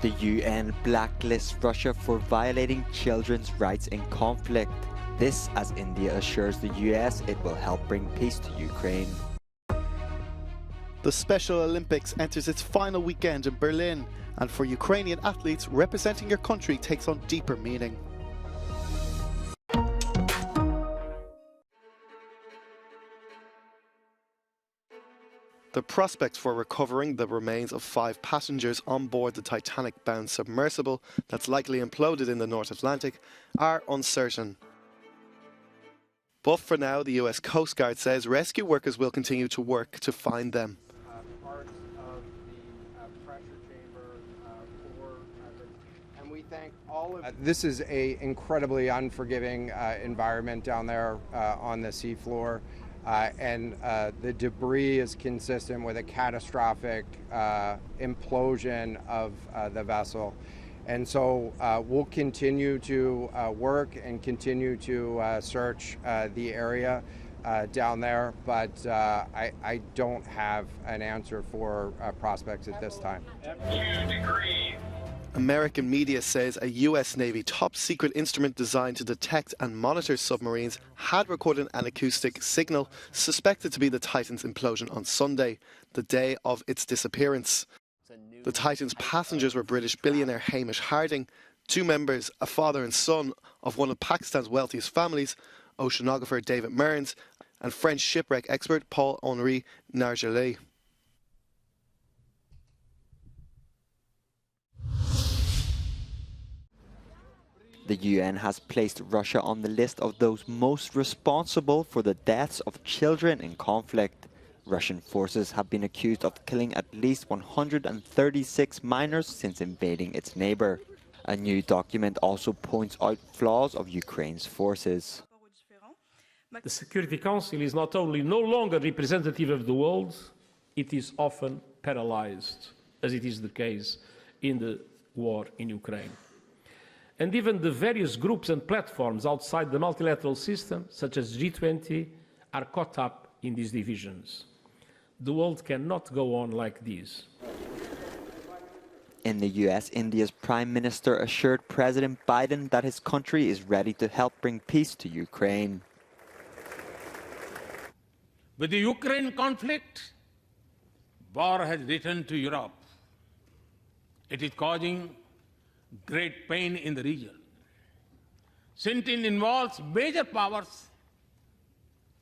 The UN blacklists Russia for violating children's rights in conflict. This as India assures the US it will help bring peace to Ukraine. The Special Olympics enters its final weekend in Berlin, and for Ukrainian athletes, representing your country takes on deeper meaning. The prospects for recovering the remains of 5 passengers on board the Titanic-bound submersible that's likely imploded in the North Atlantic are uncertain. But for now, the US Coast Guard says rescue workers will continue to work to find them. Parts of the pressure chamber and we thank all of this is an incredibly unforgiving environment down there on the seafloor. And the debris is consistent with a catastrophic implosion of the vessel. And so we'll continue to work and continue to search the area down there, but I don't have an answer for prospects at this time. 2 degrees. American media says a US Navy top-secret instrument designed to detect and monitor submarines had recorded an acoustic signal suspected to be the Titan's implosion on Sunday, the day of its disappearance. The Titan's passengers were British billionaire Hamish Harding, 2 members, a father and son, of one of Pakistan's wealthiest families, oceanographer David Mearns, and French shipwreck expert Paul-Henri Nargeolet. The UN has placed Russia on the list of those most responsible for the deaths of children in conflict. Russian forces have been accused of killing at least 136 minors since invading its neighbor. A new document also points out flaws of Ukraine's forces. The Security Council is not only no longer representative of the world, it is often paralyzed, as it is the case in the war in Ukraine. And even the various groups and platforms outside the multilateral system, such as G20, are caught up in these divisions. The world cannot go on like this. In the US, India's Prime Minister assured President Biden that his country is ready to help bring peace to Ukraine. With the Ukraine conflict, war has returned to Europe. It is causing great pain in the region. Since it involves major powers,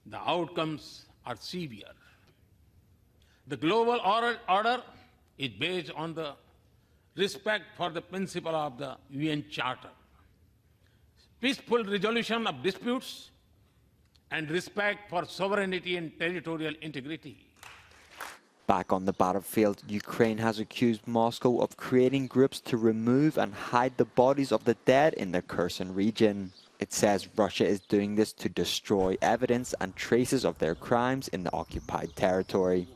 the outcomes are severe. The global order is based on the respect for the principle of the UN Charter, peaceful resolution of disputes, and respect for sovereignty and territorial integrity. Back on the battlefield, Ukraine has accused Moscow of creating groups to remove and hide the bodies of the dead in the Kherson region. It says Russia is doing this to destroy evidence and traces of their crimes in the occupied territory.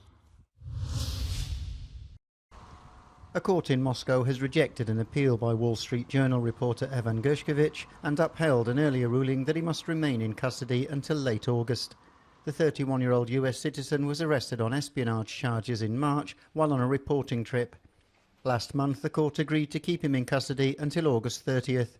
A court in Moscow has rejected an appeal by Wall Street Journal reporter Evan Gershkovich and upheld an earlier ruling that he must remain in custody until late August. The 31-year-old US citizen was arrested on espionage charges in March while on a reporting trip. Last month, the court agreed to keep him in custody until August 30th.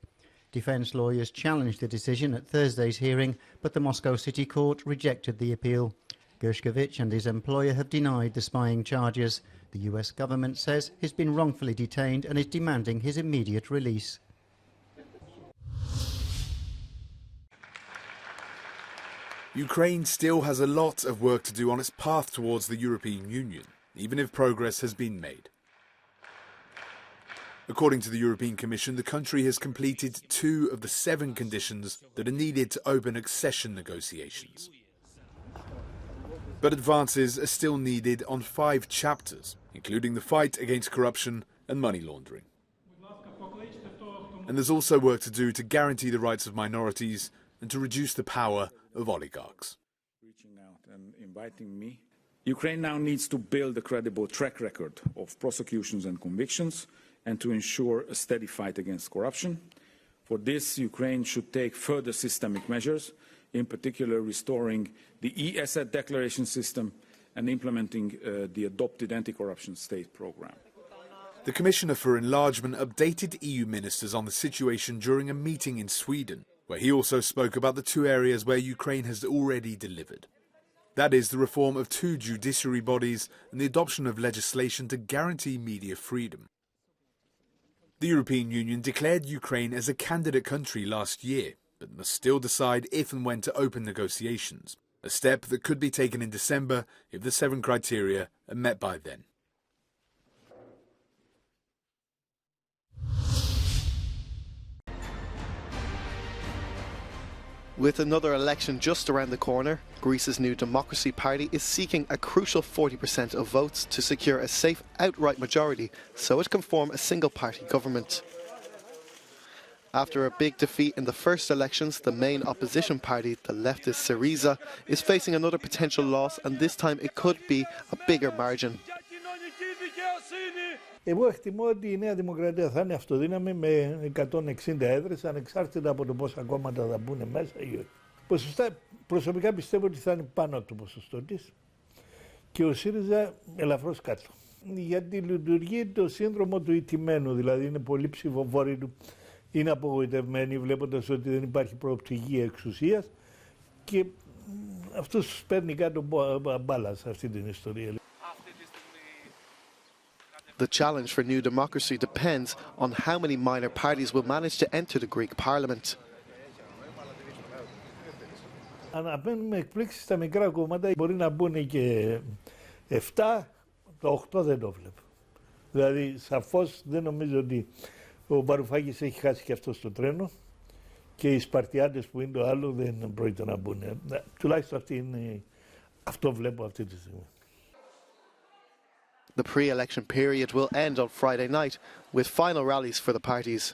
Defence lawyers challenged the decision at Thursday's hearing, but the Moscow City Court rejected the appeal. Gershkovich and his employer have denied the spying charges. The US government says he's been wrongfully detained and is demanding his immediate release. Ukraine still has a lot of work to do on its path towards the European Union, even if progress has been made. According to the European Commission, the country has completed 2 of the 7 conditions that are needed to open accession negotiations. But advances are still needed on 5 chapters, including the fight against corruption and money laundering. And there's also work to do to guarantee the rights of minorities and to reduce the power of oligarchs. Reaching out and inviting me. Ukraine now needs to build a credible track record of prosecutions and convictions and to ensure a steady fight against corruption. For this, Ukraine should take further systemic measures, in particular restoring the e-asset declaration system and implementing the adopted anti-corruption state program. The Commissioner for Enlargement updated EU ministers on the situation during a meeting in Sweden, where he also spoke about the two areas where Ukraine has already delivered. That is, the reform of two judiciary bodies and the adoption of legislation to guarantee media freedom. The European Union declared Ukraine as a candidate country last year, but must still decide if and when to open negotiations, a step that could be taken in December if the 7 criteria are met by then. With another election just around the corner, Greece's New Democracy Party is seeking a crucial 40% of votes to secure a safe outright majority so it can form a single-party government. After a big defeat in the first elections, the main opposition party, the leftist Syriza, is facing another potential loss, and this time it could be a bigger margin. Εγώ εκτιμώ ότι η Νέα Δημοκρατία θα είναι αυτοδύναμη με 160 έδρες, ανεξάρτητα από το πόσα κόμματα θα μπουν μέσα ή όχι. Ποσοστά, προσωπικά πιστεύω ότι θα είναι πάνω από το ποσοστό της και ο ΣΥΡΙΖΑ ελαφρώς κάτω. Γιατί λειτουργεί το σύνδρομο του ηττημένου, δηλαδή είναι πολλοί ψηφοφόροι του, είναι απογοητευμένοι βλέποντας ότι δεν υπάρχει προοπτική εξουσίας και αυτός παίρνει κάτω μπάλα σε αυτή την ιστορία. The challenge for New Democracy depends on how many minor parties will manage to enter the Greek parliament. Αναμένουμε εκπλήξεις στα μικρά κόμματα, μπορεί να μπουν και 7, το 8 δεν το βλέπω. Δηλαδή σαφώς δεν νομίζω ότι ο Βαρουφάκης έχει χάσει και αυτό το τρένο και οι Σπαρτιάτες που είναι το άλλο δεν πρόκειται να μπουν. Τουλάχιστον αυτό βλέπω αυτή τη στιγμή. The pre-election period will end on Friday night with final rallies for the parties.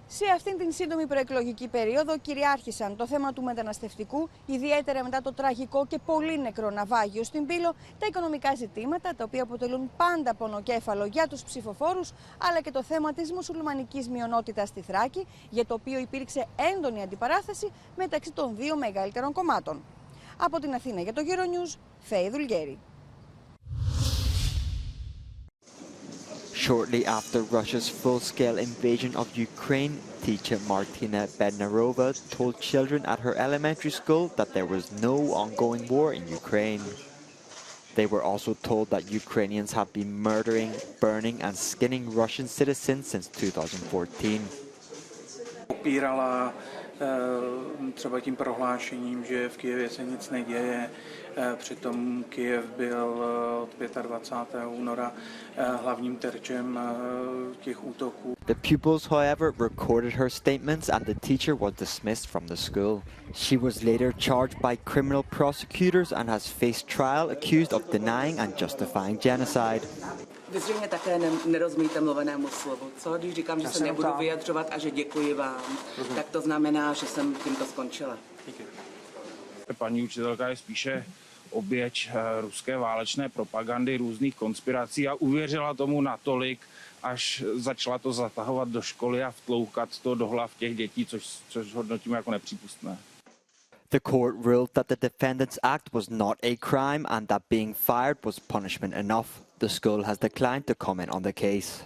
Σε αυτήν την σύντομη προεκλογική περίοδο κυριάρχησαν το θέμα του μεταναστευτικού, ιδιαίτερα μετά το τραγικό και πολύ νεκρό ναυάγιο στην Πύλο, τα οικονομικά ζητήματα, τα οποία αποτελούν πάντα πονοκέφαλο για τους ψηφοφόρους, αλλά και το θέμα της μουσουλμανικής μειονότητας στη Θράκη, για το οποίο υπήρξε έντονη αντιπαράθεση μεταξύ των δύο μεγαλύτερων κομμάτων. Από την Αθήνα για το Euronews, Φέη Δουλγέρη. Shortly after Russia's full-scale invasion of Ukraine, teacher Martina Bednarova told children at her elementary school that there was no ongoing war in Ukraine. They were also told that Ukrainians have been murdering, burning and skinning Russian citizens since 2014. Třeba tím prohlášením, že v Kyjevě se nic neděje. Přitom Kyjev byl od 25. února hlavním terčem těch útoků. The pupils, however, recorded her statements and the teacher was dismissed from the school. She was later charged by criminal prosecutors and has faced trial accused of denying and justifying genocide. Vy zřejmě také nerozumíte mluvenému slovu, co? Když říkám, že se nebudu vyjadřovat a že děkuji vám, tak to znamená, že jsem tímto skončila. Díky. Paní učitelka je spíše oběť ruské válečné propagandy, různých konspirací a uvěřila tomu natolik, až začala to zatahovat do školy a vtloukat to do hlav těch dětí, což hodnotím jako nepřípustné. The court ruled that the Defendants Act was not a crime and that being fired was punishment enough. The school has declined to comment on the case.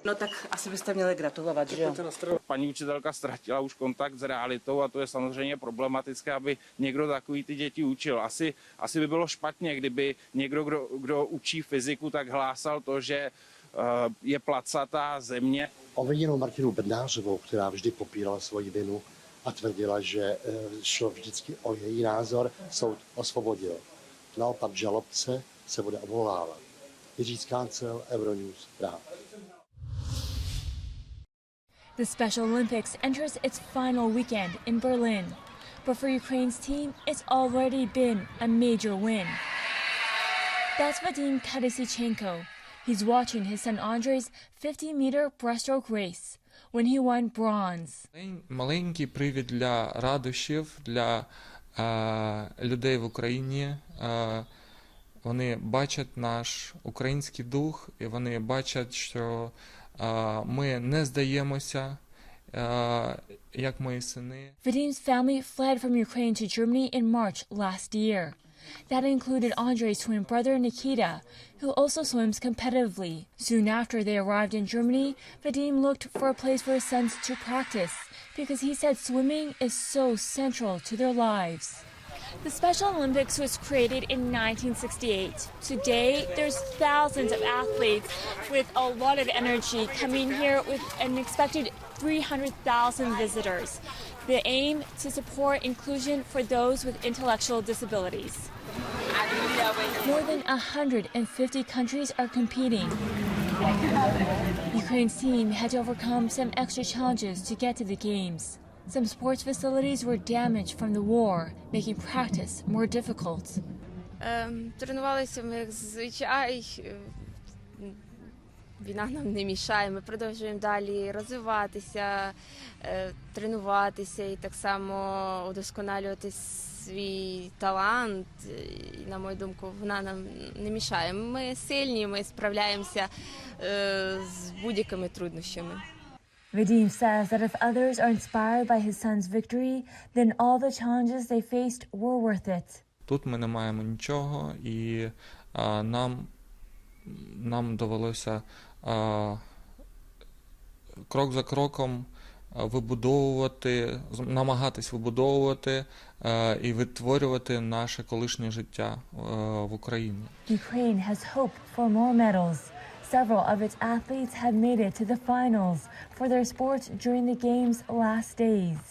No tak asi byste měli gratulovat, že jo? Paní učitelka ztratila už kontakt s realitou a to je samozřejmě problematické, aby někdo takový ty děti učil. Asi by bylo špatně, kdyby někdo, kdo učí fyziku, tak hlásal to, že je placatá země. Obviněnou Martinu Bednářovou, která vždy popírala svoji vinu a tvrdila, že šlo vždycky o její názor, soud osvobodil. Naopak žalobce se bude odvolávat. Jiří Skáncel, Euronews, Praha. The Special Olympics enters its final weekend in Berlin. But for Ukraine's team, it's already been a major win. That's Vadim Kadysichenko. He's watching his son Andrei's 50-meter breaststroke race when he won bronze. Маленький привід для радощів, для людей в Україні. Вони бачать наш український дух, і вони бачать, що ми не здаємося, як мої сини. Vadim's family fled from Ukraine to Germany in March last year. That included Andrei's twin brother Nikita, who also swims competitively. Soon after they arrived in Germany, Vadim looked for a place for his sons to practice because he said swimming is so central to their lives. The Special Olympics was created in 1968. Today, there's thousands of athletes with a lot of energy coming here with an expected 300,000 visitors. The aim to support inclusion for those with intellectual disabilities. More than 150 countries are competing. Ukraine's team had to overcome some extra challenges to get to the games. Some sports facilities were damaged from the war, making practice more difficult. Тренувалися ми, як зазвичай. Війна нам не мішає. Ми продовжуємо далі розвиватися, тренуватися і так само удосконалювати свій талант. І, на мою думку, вона нам не мішає. Ми сильні, ми справляємося з будь-якими труднощами. Vadim says that if others are inspired by his son's victory, then all the challenges they faced were worth it. Тут ми не маємо нічого, і нам довелося крок за кроком намагатись вибудовувати і відтворювати наше колишнє життя в Україні. Ukraine has hoped for more medals. Several of its athletes have made it to the finals for their sports during the game's last days.